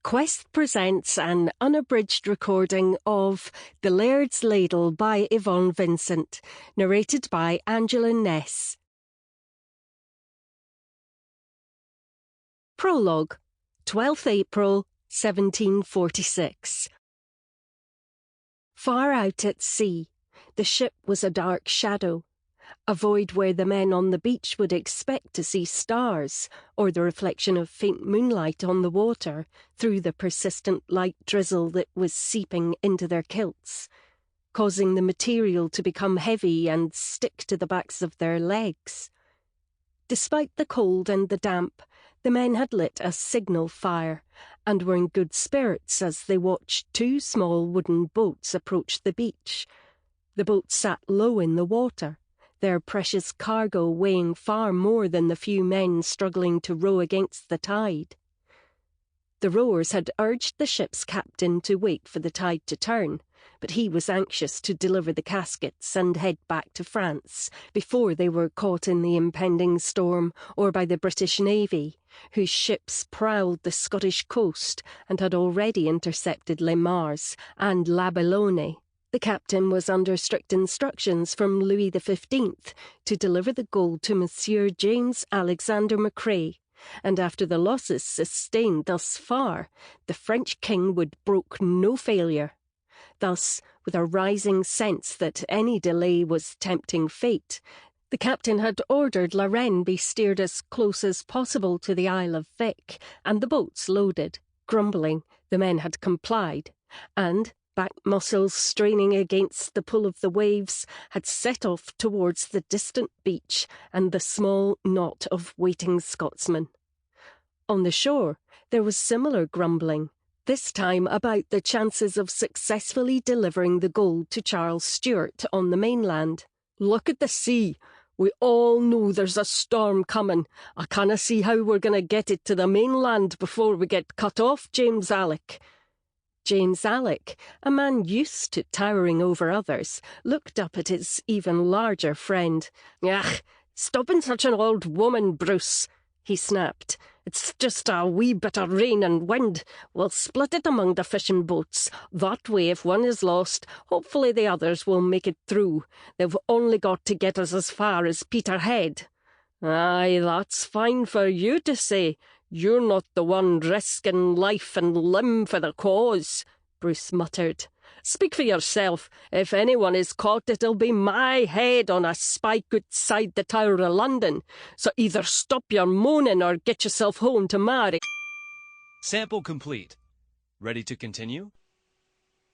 Quest presents an unabridged recording of The Laird's Ladle by Yvonne Vincent, narrated by Angela Ness. Prologue, 12th April, 1746. Far out at sea, the ship was a dark shadow, a void where the men on the beach would expect to see stars or the reflection of faint moonlight on the water through the persistent light drizzle that was seeping into their kilts, causing the material to become heavy and stick to the backs of their legs. Despite the cold and the damp, the men had lit a signal fire and were in good spirits as they watched two small wooden boats approach the beach. The boats sat low in the water, their precious cargo weighing far more than the few men struggling to row against the tide. The rowers had urged the ship's captain to wait for the tide to turn, but he was anxious to deliver the caskets and head back to France before they were caught in the impending storm or by the British Navy, whose ships prowled the Scottish coast and had already intercepted Le Mars and La Bellone. The captain was under strict instructions from Louis XV to deliver the gold to Monsieur James Alexander Macrae, and after the losses sustained thus far, the French king would brook no failure. Thus, with a rising sense that any delay was tempting fate, the captain had ordered La Reine be steered as close as possible to the Isle of Vic, and the boats loaded. Grumbling, the men had complied, and, back muscles straining against the pull of the waves, had set off towards the distant beach and the small knot of waiting Scotsmen. On the shore, there was similar grumbling, this time about the chances of successfully delivering the gold to Charles Stuart on the mainland. "Look at the sea. We all know there's a storm coming. I canna see how we're going to get it to the mainland before we get cut off, James Alick." James Alick, a man used to towering over others, looked up at his even larger friend. "Ach, stop being such an old woman, Bruce," he snapped. "It's just a wee bit of rain and wind. We'll split it among the fishing boats. That way, if one is lost, hopefully the others will make it through. They've only got to get us as far as Peterhead." "Aye, that's fine for you to say. You're not the one risking life and limb for the cause," Bruce muttered. "Speak for yourself. If anyone is caught, it'll be my head on a spike outside the Tower of London. So either stop your moaning or get yourself home to marry." Sample complete. Ready to continue?